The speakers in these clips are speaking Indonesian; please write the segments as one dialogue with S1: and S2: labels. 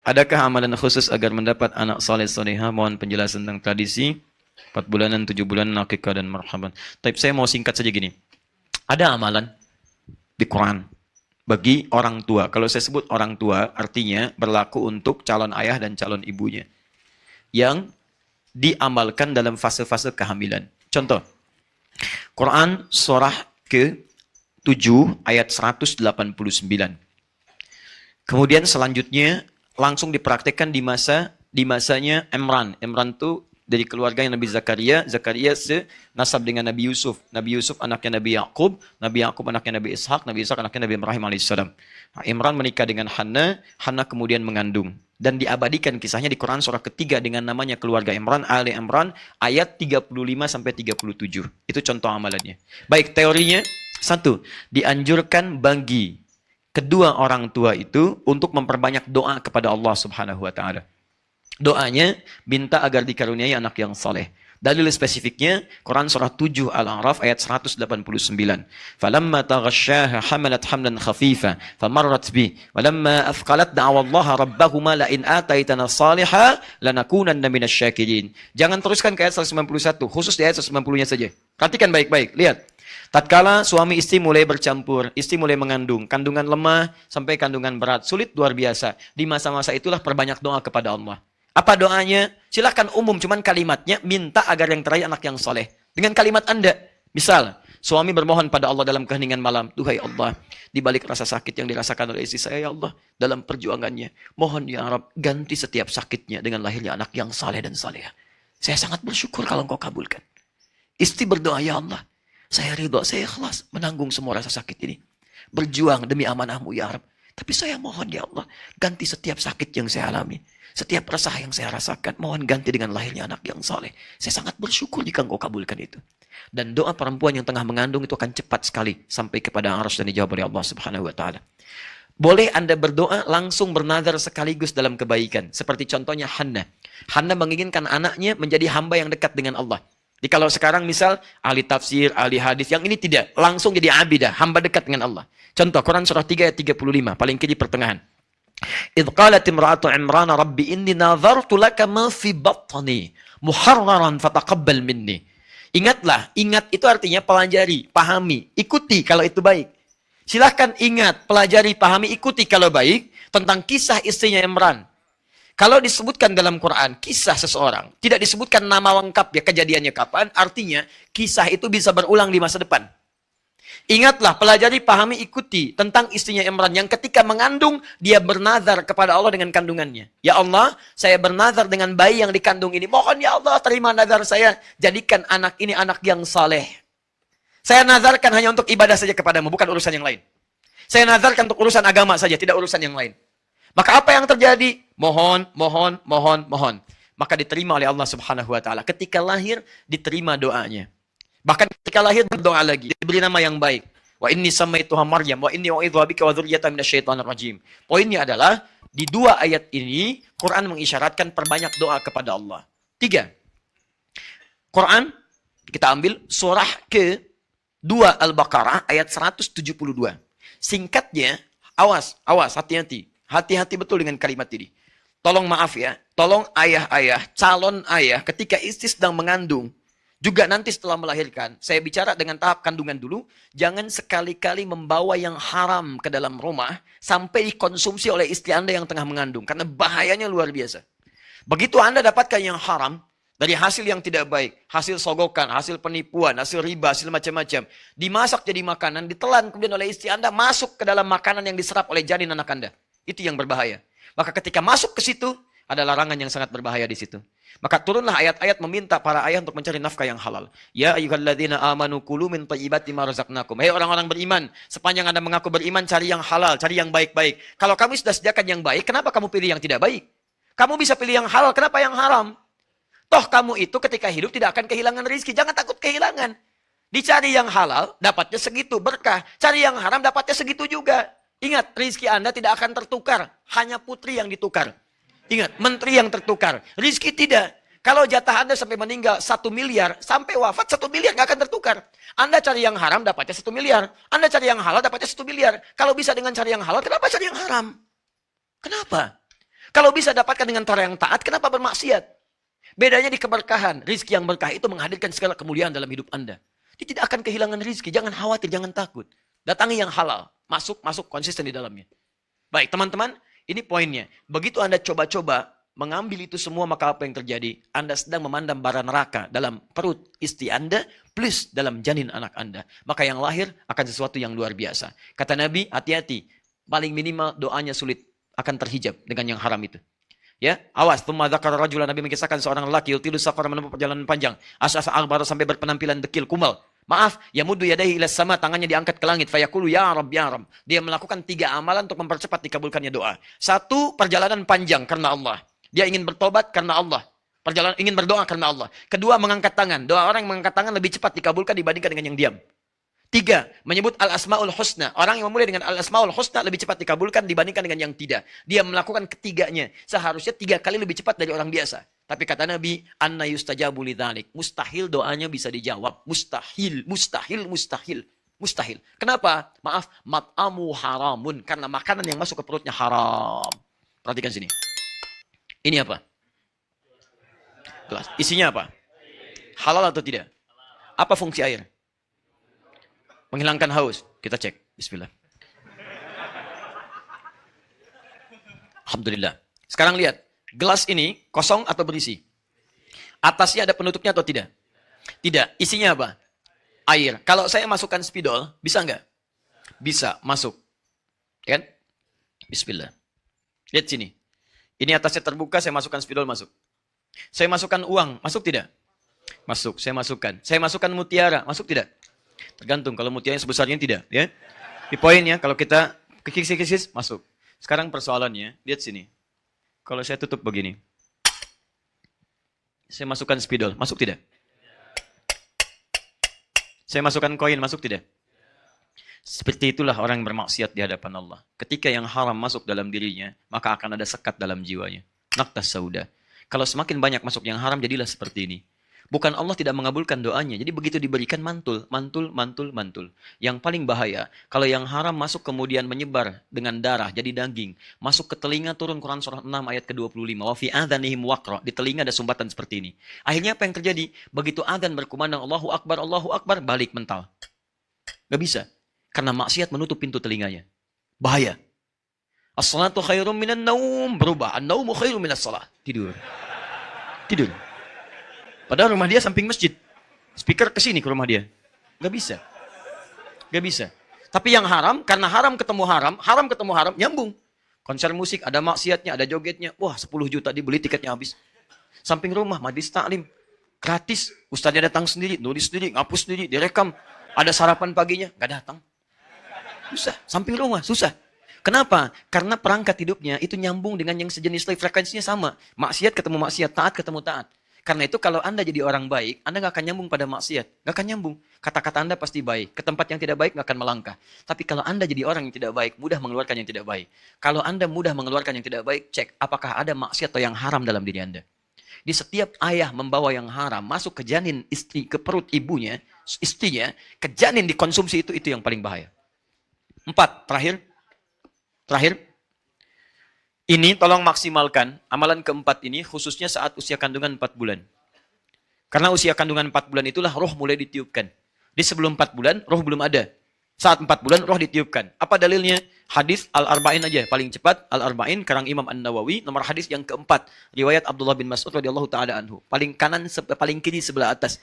S1: Adakah amalan khusus agar mendapat anak saleh salehah? Mohon penjelasan tentang tradisi 4 bulanan, 7 bulanan, akikah dan marhaban. Tapi saya mau singkat saja gini. Ada amalan di Quran bagi orang tua. Kalau saya sebut orang tua, artinya berlaku untuk calon ayah dan calon ibunya. Yang diamalkan dalam fase-fase kehamilan. Contoh, Quran surah ke-7 ayat 189. Kemudian selanjutnya langsung dipraktekkan di masanya Imran. Imran itu dari keluarga Nabi Zakaria. Zakaria senasab dengan Nabi Yusuf. Nabi Yusuf anaknya Nabi Yakub. Nabi Yakub anaknya Nabi Ishak. Nabi Ishak anaknya Nabi Ibrahim alaihissalam. Imran menikah dengan Hannah. Hannah kemudian mengandung. Dan diabadikan kisahnya di Quran surah ketiga dengan namanya keluarga Imran, Ali Imran, ayat 35 sampai 37. Itu contoh amalannya. Baik, teorinya satu, dianjurkan bagi kedua orang tua itu untuk memperbanyak doa kepada Allah Subhanahu wa taala. Doanya minta agar dikaruniai anak yang saleh. Dalil spesifiknya Quran surah 7 Al-A'raf ayat 189. Falamma taghasyaha hamalat hamlan khafifa famarrat bi walamma athqalat da'awallaha rabbahuma la in ataitana salihah lanakunanna minasyakirin. Jangan teruskan ke ayat 191, khusus di ayat 190-nya saja. Perhatikan baik-baik, lihat. Tatkala suami istri mulai bercampur, istri mulai mengandung, kandungan lemah sampai kandungan berat, sulit luar biasa. Di masa-masa itulah perbanyak doa kepada Allah. Apa doanya? Silahkan umum, cuman kalimatnya minta agar yang terakhir anak yang soleh. Dengan kalimat Anda, misal, suami bermohon pada Allah dalam keheningan malam, Duhai Allah, di balik rasa sakit yang dirasakan oleh istri saya, ya Allah, dalam perjuangannya, mohon ya Rabb, ganti setiap sakitnya dengan lahirnya anak yang saleh dan salehah. Saya sangat bersyukur kalau Engkau kabulkan. Istri berdoa, ya Allah, saya ridho, saya ikhlas menanggung semua rasa sakit ini. Berjuang demi amanah-Mu ya Rabb. Tapi saya mohon ya Allah, ganti setiap sakit yang saya alami. Setiap resah yang saya rasakan, mohon ganti dengan lahirnya anak yang saleh. Saya sangat bersyukur jika Engkau kabulkan itu. Dan doa perempuan yang tengah mengandung itu akan cepat sekali sampai kepada arsy dan dijawab oleh Allah Subhanahu wa taala. Boleh Anda berdoa langsung bernazar sekaligus dalam kebaikan. Seperti contohnya Hannah. Hannah menginginkan anaknya menjadi hamba yang dekat dengan Allah. Jadi kalau sekarang misal ahli tafsir, ahli hadis, yang ini tidak. Langsung jadi abidah, hamba dekat dengan Allah. Contoh Quran surah 3 ayat 35, paling kiri pertengahan. إذ قالت امرأة عمران ربي إني نظرت لك ما في بطني محررا فتقبل مني. Ingatlah, ingat itu artinya pelajari, pahami, ikuti kalau itu baik. Silahkan ingat, pelajari, pahami, ikuti kalau baik tentang kisah istrinya Imran. Kalau disebutkan dalam Quran kisah seseorang, tidak disebutkan nama lengkap ya kejadiannya kapan, artinya kisah itu bisa berulang di masa depan. Ingatlah, pelajari, pahami, ikuti tentang istrinya Imran yang ketika mengandung, dia bernazar kepada Allah dengan kandungannya. Ya Allah, saya bernazar dengan bayi yang dikandung ini. Mohon ya Allah, terima nazar saya. Jadikan anak ini anak yang saleh. Saya nazarkan hanya untuk ibadah saja kepadamu, bukan urusan yang lain. Saya nazarkan untuk urusan agama saja, tidak urusan yang lain. Maka apa yang terjadi? Mohon, mohon, mohon, mohon. Maka diterima oleh Allah Subhanahu wa taala. Ketika lahir, diterima doanya. Bahkan ketika lahir berdoa lagi, diberi nama yang baik. Wa inni samaituha Maryam wa inni u'idzuha bika wa dzurriyyataha minasyaitonir rajim. Poinnya adalah di dua ayat ini Quran mengisyaratkan perbanyak doa kepada Allah. 3. Quran kita ambil surah ke-2 Al-Baqarah ayat 172. Singkatnya, awas, hati-hati. Hati-hati betul dengan kalimat ini. Tolong maaf ya, tolong ayah-ayah, calon ayah ketika istri sedang mengandung, juga nanti setelah melahirkan, saya bicara dengan tahap kandungan dulu, jangan sekali-kali membawa yang haram ke dalam rumah sampai dikonsumsi oleh istri Anda yang tengah mengandung. Karena bahayanya luar biasa. Begitu Anda dapatkan yang haram, dari hasil yang tidak baik, hasil sogokan, hasil penipuan, hasil riba, hasil macam-macam, dimasak jadi makanan, ditelan kemudian oleh istri Anda, masuk ke dalam makanan yang diserap oleh janin anak Anda. Itu yang berbahaya. Maka ketika masuk ke situ, ada larangan yang sangat berbahaya di situ. Maka turunlah ayat-ayat meminta para ayah untuk mencari nafkah yang halal. Ya ayyuhalladzina amanu kulu min thayyibati ma razaqnakum. Hei orang-orang beriman, sepanjang Anda mengaku beriman, cari yang halal, cari yang baik-baik. Kalau kamu sudah sediakan yang baik, kenapa kamu pilih yang tidak baik? Kamu bisa pilih yang halal, kenapa yang haram? Toh kamu itu ketika hidup tidak akan kehilangan rezeki, jangan takut kehilangan. Dicari yang halal, dapatnya segitu berkah. Cari yang haram, dapatnya segitu juga. Ingat, rezeki Anda tidak akan tertukar, hanya putri yang ditukar. Ingat, menteri yang tertukar. Rizki tidak. Kalau jatah Anda sampai meninggal 1 miliar, sampai wafat 1 miliar nggak akan tertukar. Anda cari yang haram, dapatnya 1 miliar. Anda cari yang halal, dapatnya 1 miliar. Kalau bisa dengan cari yang halal, kenapa cari yang haram? Kenapa?
S2: Kalau bisa dapatkan dengan cara yang taat, kenapa bermaksiat? Bedanya di keberkahan. Rizki yang berkah itu menghadirkan segala kemuliaan dalam hidup Anda. Dia tidak akan kehilangan rizki. Jangan khawatir, jangan takut. Datangi yang halal. Masuk konsisten di dalamnya. Baik, teman-teman, ini poinnya. Begitu Anda coba-coba mengambil itu semua, maka apa yang terjadi? Anda sedang memandang bara neraka dalam perut istri Anda, plus dalam janin anak Anda. Maka yang lahir akan sesuatu yang luar biasa. Kata Nabi, hati-hati. Paling minimal doanya sulit akan terhijab dengan yang haram itu. Ya, awas. Tsumma dzakara rajulan, Nabi mengisahkan seorang lelaki yutilu safar, menempuh perjalanan panjang. As'asa aghbara, sampai berpenampilan dekil, kumal. Maaf, yamudu yadaihi ila sama, tangannya diangkat ke langit, fayaqulu ya Rabb ya Rabb. Dia melakukan 3 amalan untuk mempercepat dikabulkannya doa. 1, perjalanan panjang karena Allah. Dia ingin bertobat karena Allah. Perjalanan ingin berdoa karena Allah. 2, mengangkat tangan. Doa orang yang mengangkat tangan lebih cepat dikabulkan dibandingkan dengan yang diam. 3, menyebut al-asma'ul husna. Orang yang memulai dengan al-asma'ul husna lebih cepat dikabulkan dibandingkan dengan yang tidak. Dia melakukan ketiganya. Seharusnya 3 kali lebih cepat dari orang biasa. Tapi kata Nabi, anna yustajabu lidzalik. Mustahil doanya bisa dijawab. Mustahil, mustahil, mustahil. Mustahil. Kenapa? Maaf, mat'amu haramun. Karena makanan yang masuk ke perutnya haram. Perhatikan sini. Ini apa? Gelas. Isinya apa? Halal atau tidak? Apa fungsi air? Menghilangkan haus. Kita cek. Bismillah. Alhamdulillah. Sekarang lihat. Gelas ini kosong atau berisi? Atasnya ada penutupnya atau tidak? Tidak. Isinya apa? Air. Kalau saya masukkan spidol, bisa nggak? Bisa. Masuk. Kan? Bismillah. Lihat sini. Ini atasnya terbuka, saya masukkan spidol, masuk. Saya masukkan uang, masuk tidak? Masuk. Saya masukkan. Saya masukkan mutiara, masuk tidak? Tergantung, kalau mutiara sebesarnya tidak, ya. Di poinnya, kalau kita kikis-kikis, masuk. Sekarang persoalannya, lihat sini. Kalau saya tutup begini. Saya masukkan spidol, masuk tidak? Saya masukkan koin, masuk tidak? Seperti itulah orang yang bermaksiat di hadapan Allah. Ketika yang haram masuk dalam dirinya, maka akan ada sekat dalam jiwanya. Naqtas sauda. Kalau semakin banyak masuk yang haram, jadilah seperti ini. Bukan Allah tidak mengabulkan doanya. Jadi begitu diberikan mantul, mantul, mantul, mantul. Yang paling bahaya, kalau yang haram masuk kemudian menyebar dengan darah, jadi daging. Masuk ke telinga, turun Quran surah 6 ayat ke-25. Wa fi adhanihim waqra. Di telinga ada sumbatan seperti ini. Akhirnya apa yang terjadi? Begitu adzan berkumandang Allahu Akbar, balik mental. Gak bisa. Karena maksiat menutup pintu telinganya. Bahaya. As-salatu khairum minan naum. Berubah. An-naumu khairum minas salat. Tidur. Tidur. Padahal rumah dia samping masjid. Speaker ke sini ke rumah dia. Gak bisa. Gak bisa. Tapi yang haram, karena haram ketemu haram, nyambung. Konser musik, ada maksiatnya, ada jogetnya. Wah, 10 juta dibeli, tiketnya habis. Samping rumah, majlis taklim. Gratis. Ustaznya datang sendiri, nulis sendiri, ngapus sendiri, direkam. Ada sarapan paginya, gak datang. Susah. Samping rumah, susah. Kenapa? Karena perangkat hidupnya itu nyambung dengan yang sejenis, frekuensinya sama. Maksiat ketemu maksiat, taat ketemu taat. Karena itu kalau Anda jadi orang baik, Anda nggak akan nyambung pada maksiat. Nggak akan nyambung. Kata-kata Anda pasti baik. Ke tempat yang tidak baik nggak akan melangkah. Tapi kalau Anda jadi orang yang tidak baik, mudah mengeluarkan yang tidak baik. Kalau Anda mudah mengeluarkan yang tidak baik, cek apakah ada maksiat atau yang haram dalam diri Anda. Di setiap ayah membawa yang haram masuk ke janin istri, ke perut ibunya, istrinya, ke janin dikonsumsi itu yang paling bahaya. 4, terakhir. Ini tolong maksimalkan amalan keempat ini khususnya saat usia kandungan 4 bulan. Karena usia kandungan 4 bulan itulah roh mulai ditiupkan. Di sebelum 4 bulan roh belum ada. Saat 4 bulan roh ditiupkan. Apa dalilnya? Hadis Al-Arba'in aja paling cepat. Al-Arba'in karang Imam An-Nawawi, nomor hadis yang keempat. Riwayat Abdullah bin Mas'ud radhiyallahu taala anhu. Paling kanan paling kiri sebelah atas.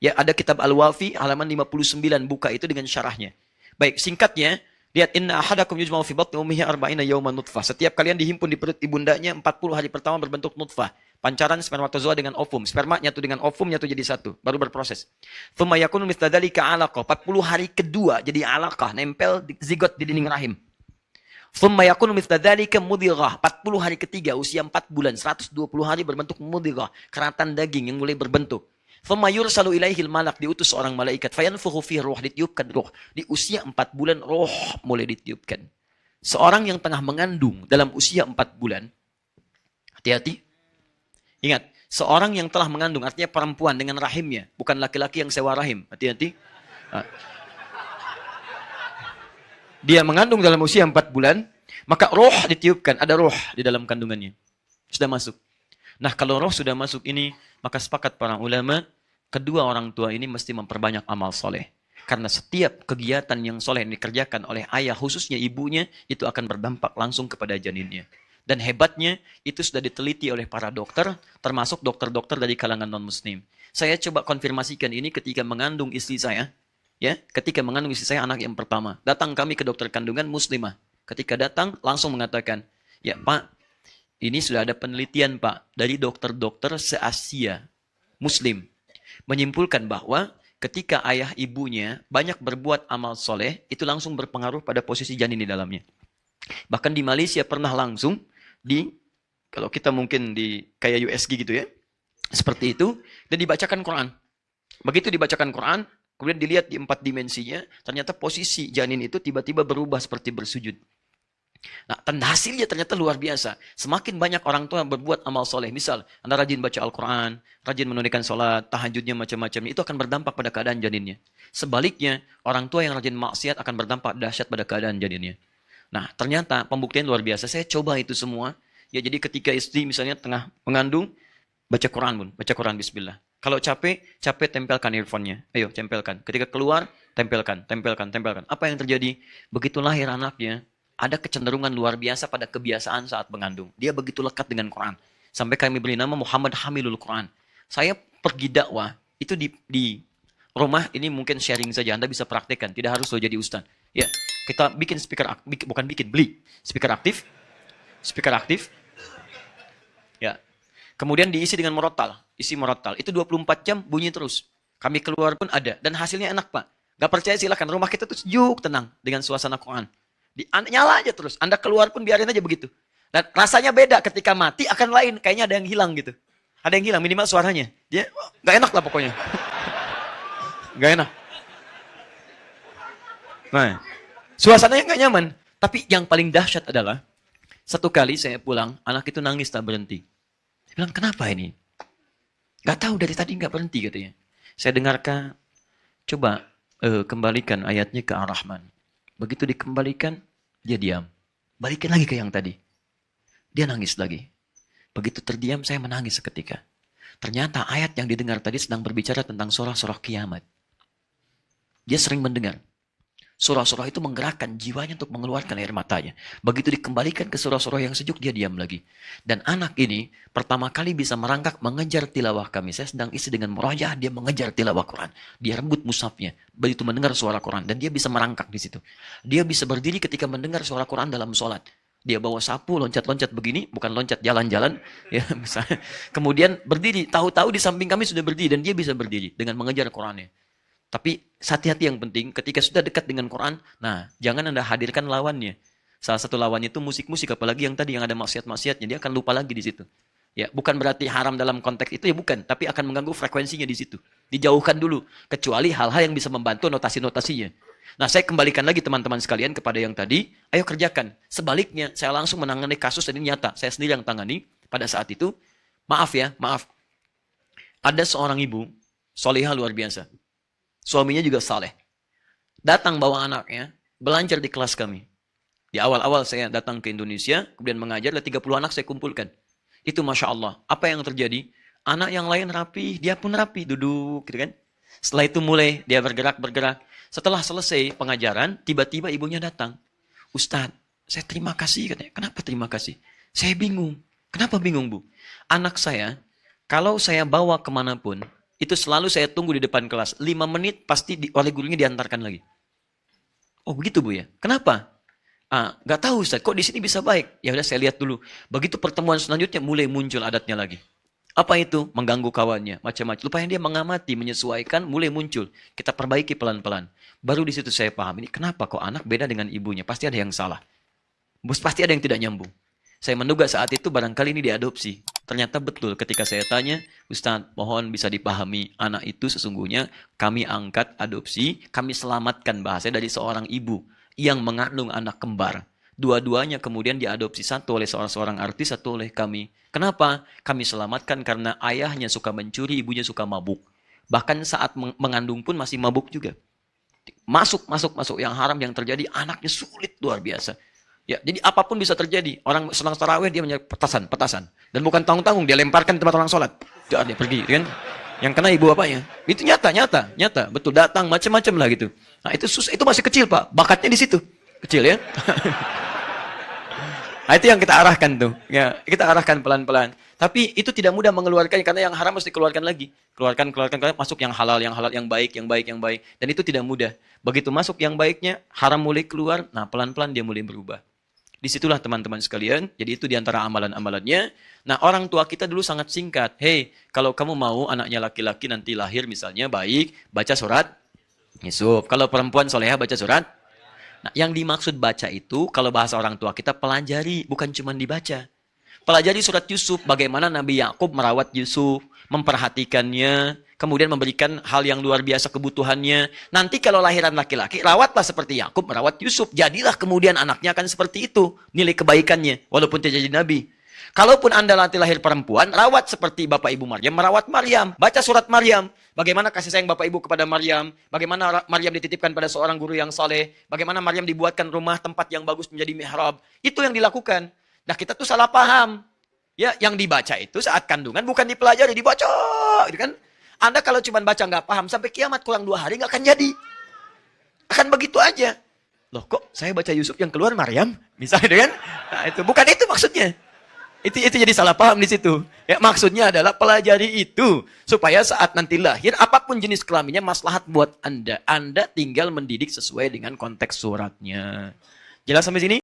S2: Ya, ada kitab Al-Wafi halaman 59, buka itu dengan syarahnya. Baik, singkatnya, lihat, inna ahadakum yujma'u fi batni ummihi arba'ina yawman nutfah. Setiap kalian dihimpun di perut ibundanya 40 hari pertama berbentuk nutfah. Pancaran spermatozoa dengan ovum. Sperma nyatu dengan ovum nyatu jadi satu, baru berproses. Tsumma yakunu mithla dzalika 'alaqah. 40 hari kedua jadi 'alaqah, nempel di zigot di dinding rahim. Tsumma yakunu mithla dzalika mudghah. 40 hari ketiga usia 4 bulan, 120 hari berbentuk mudghah, keratan daging yang mulai berbentuk. Tsumma yursalu ilaihil malak, diutus seorang malaikat, fayanfukhu fihi ruh, ditiupkan ruh. Di usia 4 bulan roh mulai ditiupkan. Seorang yang tengah mengandung dalam usia 4 bulan, hati-hati. Ingat, seorang yang telah mengandung artinya perempuan dengan rahimnya, bukan laki-laki yang sewa rahim. Hati-hati. Dia mengandung dalam usia 4 bulan, maka roh ditiupkan, ada roh di dalam kandungannya. Sudah masuk. Nah, kalau roh sudah masuk ini, maka sepakat para ulama, kedua orang tua ini mesti memperbanyak amal soleh. Karena setiap kegiatan yang soleh yang dikerjakan oleh ayah, khususnya ibunya, itu akan berdampak langsung kepada janinnya. Dan hebatnya, itu sudah diteliti oleh para dokter, termasuk dokter-dokter dari kalangan non-muslim. Saya coba konfirmasikan ini ketika mengandung istri saya. Ya, ketika mengandung istri saya anak yang pertama. Datang kami ke dokter kandungan muslimah. Ketika datang, langsung mengatakan, ya Pak, ini sudah ada penelitian Pak, dari dokter-dokter se-Asia, muslim. Menyimpulkan bahwa ketika ayah ibunya banyak berbuat amal soleh, itu langsung berpengaruh pada posisi janin di dalamnya. Bahkan di Malaysia pernah langsung kalau kita mungkin di kayak USG gitu ya, seperti itu, dan dibacakan Quran. Begitu dibacakan Quran, kemudian dilihat di 4 dimensinya, ternyata posisi janin itu tiba-tiba berubah seperti bersujud. Nah, hasilnya ternyata luar biasa. Semakin banyak orang tua berbuat amal soleh. Misal, Anda rajin baca Al-Quran, rajin menunaikan sholat, tahajudnya macam-macam. Itu akan berdampak pada keadaan janinnya. Sebaliknya, orang tua yang rajin maksiat akan berdampak dahsyat pada keadaan janinnya. Nah, ternyata pembuktian luar biasa. Saya coba itu semua. Ya, jadi ketika istri misalnya tengah mengandung, baca Quran pun. Baca Quran, bismillah. Kalau capek tempelkan earphone-nya. Ayo, tempelkan. Ketika keluar, tempelkan. Apa yang terjadi? Begitu lahir anaknya, ada kecenderungan luar biasa pada kebiasaan saat mengandung. Dia begitu lekat dengan Quran. Sampai kami beri nama Muhammad Hamilul Quran. Saya pergi dakwah, itu di rumah, ini mungkin sharing saja. Anda bisa praktekkan, tidak harus lo jadi ustaz. Ya, kita bikin beli speaker aktif. Ya. Kemudian diisi dengan murattal, isi murattal. Itu 24 jam bunyi terus. Kami keluar pun ada, dan hasilnya enak Pak. Gak percaya silakan, rumah kita tuh sejuk, tenang, dengan suasana Quran. Nyala aja terus. Anda keluar pun biarin aja begitu. Dan rasanya beda ketika mati akan lain. Kayaknya ada yang hilang gitu. Ada yang hilang minimal suaranya. Dia nggak enak lah pokoknya. Nggak enak. Nah, suasananya nggak nyaman. Tapi yang paling dahsyat adalah satu kali saya pulang, anak itu nangis tak berhenti. Saya bilang, kenapa ini? Nggak tahu dari tadi nggak berhenti katanya. Saya dengarkan, coba kembalikan ayatnya ke Ar-Rahman. Begitu dikembalikan, dia diam. Balikin lagi ke yang tadi. Dia nangis lagi. Begitu terdiam, saya menangis seketika. Ternyata ayat yang didengar tadi sedang berbicara tentang surah-surah kiamat. Dia sering mendengar. Surah-surah itu menggerakkan jiwanya untuk mengeluarkan air matanya. Begitu dikembalikan ke surah-surah yang sejuk, dia diam lagi. Dan anak ini pertama kali bisa merangkak mengejar tilawah kami. Saya sedang isi dengan murajaah, dia mengejar tilawah Quran. Dia rebut mushafnya. Begitu mendengar suara Quran. Dan dia bisa merangkak di situ. Dia bisa berdiri ketika mendengar suara Quran dalam sholat. Dia bawa sapu, loncat-loncat begini. Bukan loncat, jalan-jalan. Ya, misalnya. Kemudian berdiri. Tahu-tahu di samping kami sudah berdiri. Dan dia bisa berdiri dengan mengejar Qurannya. Tapi hati-hati yang penting, ketika sudah dekat dengan Quran, nah jangan Anda hadirkan lawannya. Salah satu lawannya itu musik-musik, apalagi yang tadi yang ada maksiat-maksiatnya, dia akan lupa lagi di situ. Ya, bukan berarti haram dalam konteks itu, ya bukan, tapi akan mengganggu frekuensinya di situ. Dijauhkan dulu, kecuali hal-hal yang bisa membantu notasi-notasinya. Nah, saya kembalikan lagi teman-teman sekalian kepada yang tadi, ayo kerjakan. Sebaliknya, saya langsung menangani kasus dan ini nyata. Saya sendiri yang tangani pada saat itu. Maaf. Ada seorang ibu, solihah luar biasa. Suaminya juga saleh. Datang bawa anaknya, belajar di kelas kami. Di awal-awal saya datang ke Indonesia, kemudian mengajar, ada 30 anak saya kumpulkan. Itu Masya Allah. Apa yang terjadi? Anak yang lain rapi, dia pun rapi, duduk gitu kan. Setelah itu mulai dia bergerak. Setelah selesai pengajaran, tiba-tiba ibunya datang. Ustadz, saya terima kasih katanya. Kenapa terima kasih? Saya bingung. Kenapa bingung Bu? Anak saya, kalau saya bawa kemanapun, itu selalu saya tunggu di depan kelas. 5 menit pasti oleh gurunya diantarkan lagi. Oh begitu Bu ya? Kenapa? Gak tahu Ustaz, kok di sini bisa baik? Ya udah saya lihat dulu. Begitu pertemuan selanjutnya mulai muncul adatnya lagi. Apa itu? Mengganggu kawannya, macam-macam. Lupanya dia mengamati, menyesuaikan, mulai muncul. Kita perbaiki pelan-pelan. Baru di situ saya paham, ini kenapa kok anak beda dengan ibunya? Pasti ada yang salah. Pasti ada yang tidak nyambung. Saya menduga saat itu barangkali ini diadopsi. Ternyata betul ketika saya tanya, Ustaz, mohon bisa dipahami, anak itu sesungguhnya kami angkat adopsi, kami selamatkan bahasa dari seorang ibu yang mengandung anak kembar. Dua-duanya kemudian diadopsi, satu oleh seorang artis, satu oleh kami. Kenapa? Kami selamatkan karena ayahnya suka mencuri, ibunya suka mabuk. Bahkan saat mengandung pun masih mabuk juga. Masuk yang haram yang terjadi, anaknya sulit luar biasa. Ya, jadi apapun bisa terjadi. Orang selang tarawih dia menyerang petasan. Dan bukan tanggung-tanggung, dia lemparkan di tempat orang sholat. Dia pergi, kan? Yang kena ibu bapaknya. Itu nyata. Betul, datang macam-macam lah gitu. Nah, itu masih kecil, Pak. Bakatnya di situ. Kecil ya. Nah, itu yang kita arahkan tuh. Ya, kita arahkan pelan-pelan. Tapi itu tidak mudah mengeluarkannya karena yang haram mesti dikeluarkan lagi. Keluarkan, masuk yang halal, yang baik. Dan itu tidak mudah. Begitu masuk yang baiknya, haram mulai keluar, nah pelan-pelan dia mulai berubah. Disitulah teman-teman sekalian, jadi itu diantara amalan-amalannya. Nah, orang tua kita dulu sangat singkat. Hei, kalau kamu mau anaknya laki-laki nanti lahir misalnya baik, baca surat Yusuf. Kalau perempuan soleha baca surat. Nah, yang dimaksud baca itu, kalau bahasa orang tua kita pelajari, bukan cuma dibaca. Pelajari surat Yusuf, bagaimana Nabi Yakub merawat Yusuf, memperhatikannya, kemudian memberikan hal yang luar biasa kebutuhannya. Nanti kalau lahiran laki-laki, rawatlah seperti Yakub merawat Yusuf. Jadilah kemudian anaknya akan seperti itu, nilai kebaikannya, walaupun tidak jadi Nabi. Kalaupun Anda nanti lahir perempuan, rawat seperti Bapak Ibu Maryam merawat Maryam. Baca surat Maryam. Bagaimana kasih sayang Bapak Ibu kepada Maryam. Bagaimana Maryam dititipkan pada seorang guru yang saleh. Bagaimana Maryam dibuatkan rumah tempat yang bagus menjadi mihrab. Itu yang dilakukan. Nah, kita tuh salah paham. Ya, yang dibaca itu saat kandungan bukan dipelajari, dibaca. Gitu kan? Anda kalau cuma baca nggak paham, sampai kiamat kurang 2 hari nggak akan jadi. Akan begitu aja. Loh, kok saya baca Yusuf yang keluar Maryam? Misalnya kan? Nah, itu bukan itu maksudnya. Itu jadi salah paham di situ. Ya, maksudnya adalah pelajari itu supaya saat nanti lahir apapun jenis kelaminnya maslahat buat Anda. Anda tinggal mendidik sesuai dengan konteks suratnya. Jelas sampai sini?